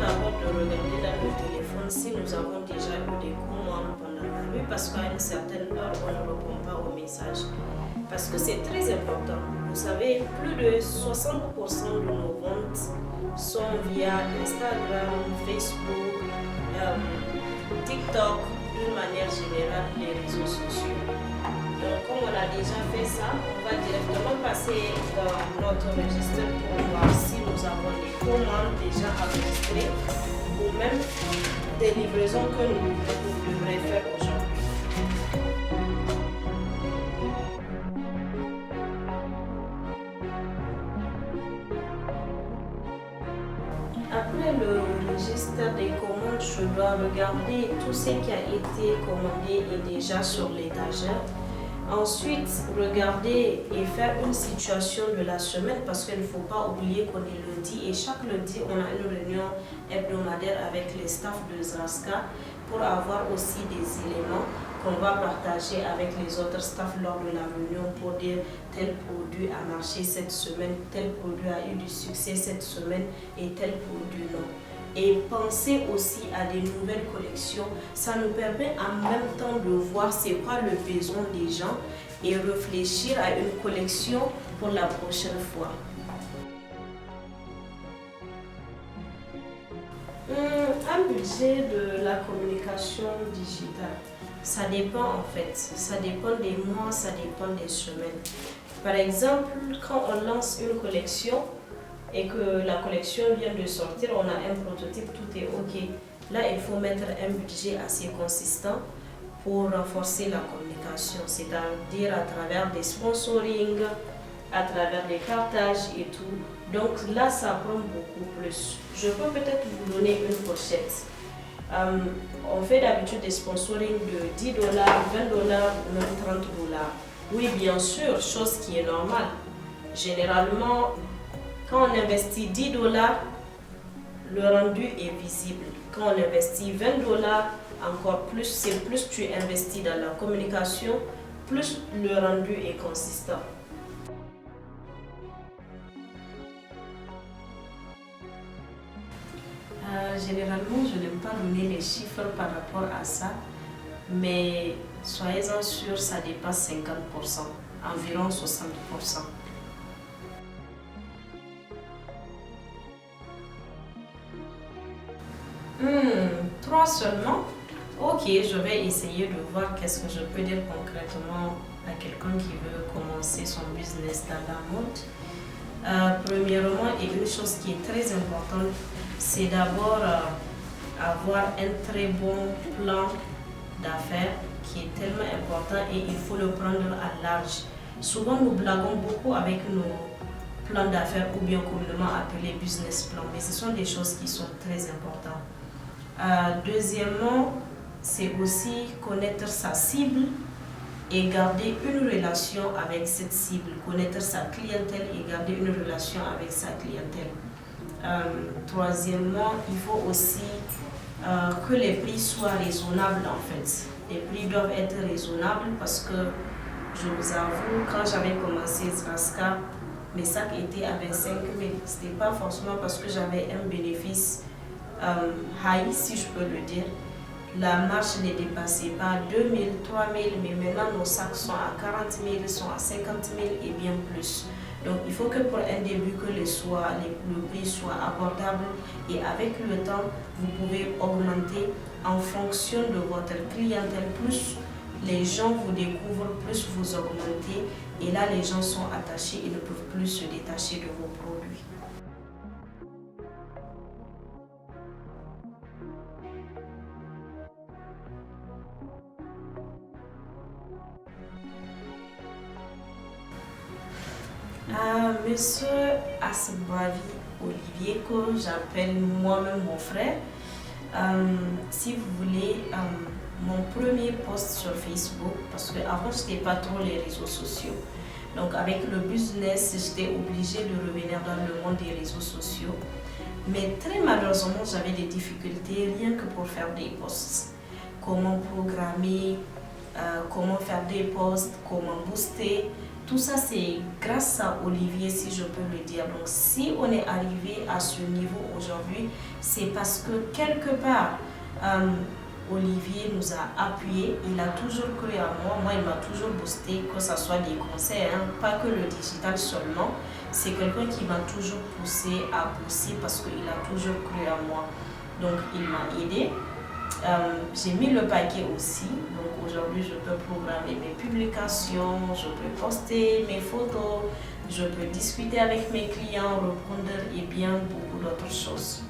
d'abord de regarder dans le téléphone si nous avons déjà eu des commandes pendant la nuit parce qu'à une certaine heure, on ne répond pas aux messages. Parce que c'est très important. Vous savez, plus de 60% de nos ventes sont via Instagram, Facebook, TikTok, d'une manière générale, les réseaux sociaux. Donc, comme on a déjà fait ça, on va directement passer dans notre registre pour voir si nous avons des commandes déjà enregistrées ou même des livraisons que nous devrions faire aujourd'hui. Après le registre des commandes, je dois regarder tout ce qui a été commandé et déjà sur l'étagère. Ensuite, regarder et faire une situation de la semaine parce qu'il ne faut pas oublier qu'on est lundi et chaque lundi, on a une réunion hebdomadaire avec les staffs de Zraska pour avoir aussi des éléments qu'on va partager avec les autres staffs lors de la réunion pour dire tel produit a marché cette semaine, tel produit a eu du succès cette semaine et tel produit non. Et penser aussi à des nouvelles collections, ça nous permet en même temps de voir c'est quoi le besoin des gens et réfléchir à une collection pour la prochaine fois. Un budget de la communication digitale, ça dépend en fait, ça dépend des mois, ça dépend des semaines. Par exemple, quand on lance une collection, et que la collection vient de sortir, on a un prototype, tout est ok. Là, il faut mettre un budget assez consistant pour renforcer la communication, c'est-à-dire à travers des sponsorings, à travers des partages et tout. Donc là, ça prend beaucoup plus. Je peux peut-être vous donner une fourchette. On fait d'habitude des sponsorings de 10 $, 20 $, ou même 30 $. Oui, bien sûr, chose qui est normale. Généralement, quand on investit 10 $, le rendu est visible. Quand on investit 20 $, encore plus, c'est plus tu investis dans la communication, plus le rendu est consistant. Généralement, je n'aime pas donner les chiffres par rapport à ça, mais soyez-en sûrs, ça dépasse 50%, environ 60%. 3 seulement? Ok, je vais essayer de voir qu'est-ce que je peux dire concrètement à quelqu'un qui veut commencer son business dans la mode. Premièrement, et une chose qui est très importante, c'est d'abord avoir un très bon plan d'affaires qui est tellement important et il faut le prendre à large. Souvent, nous blaguons beaucoup avec nos plans d'affaires ou bien communément appelés business plan, mais ce sont des choses qui sont très importantes. Deuxièmement, c'est aussi connaître sa cible et garder une relation avec cette cible, connaître sa clientèle et garder une relation avec sa clientèle. Troisièmement, il faut aussi que les prix soient raisonnables en fait. Les prix doivent être raisonnables parce que je vous avoue, quand j'avais commencé Zraska, mes sacs étaient à 25 000. Ce n'était pas forcément parce que j'avais un bénéfice high, si je peux le dire. La marge ne dépassait pas 2 000, 3 000, mais maintenant nos sacs sont à 40 000, sont à 50 000 et bien plus. Donc il faut que pour un début que le prix soit abordable et avec le temps, vous pouvez augmenter en fonction de votre clientèle. Plus les gens vous découvrent, plus vous augmentez et là les gens sont attachés et ne peuvent plus se détacher de vos produits. Monsieur Asbravi Olivier, que j'appelle moi-même mon frère, si vous voulez, mon premier post sur Facebook, parce qu'avant je n'étais pas trop les réseaux sociaux. Donc avec le business, j'étais obligée de revenir dans le monde des réseaux sociaux. Mais très malheureusement, j'avais des difficultés rien que pour faire des posts. Comment programmer, comment faire des posts, comment booster. Tout ça, c'est grâce à Olivier, si je peux le dire. Donc, si on est arrivé à ce niveau aujourd'hui, c'est parce que quelque part, Olivier nous a appuyés. Il a toujours cru à moi. Moi, il m'a toujours boosté, que ce soit des conseils, hein, pas que le digital seulement. C'est quelqu'un qui m'a toujours poussé à pousser parce qu'il a toujours cru à moi. Donc, il m'a aidé. J'ai mis le paquet aussi. Donc, aujourd'hui, je peux programmer mes publications, je peux poster mes photos, je peux discuter avec mes clients, répondre et bien beaucoup d'autres choses.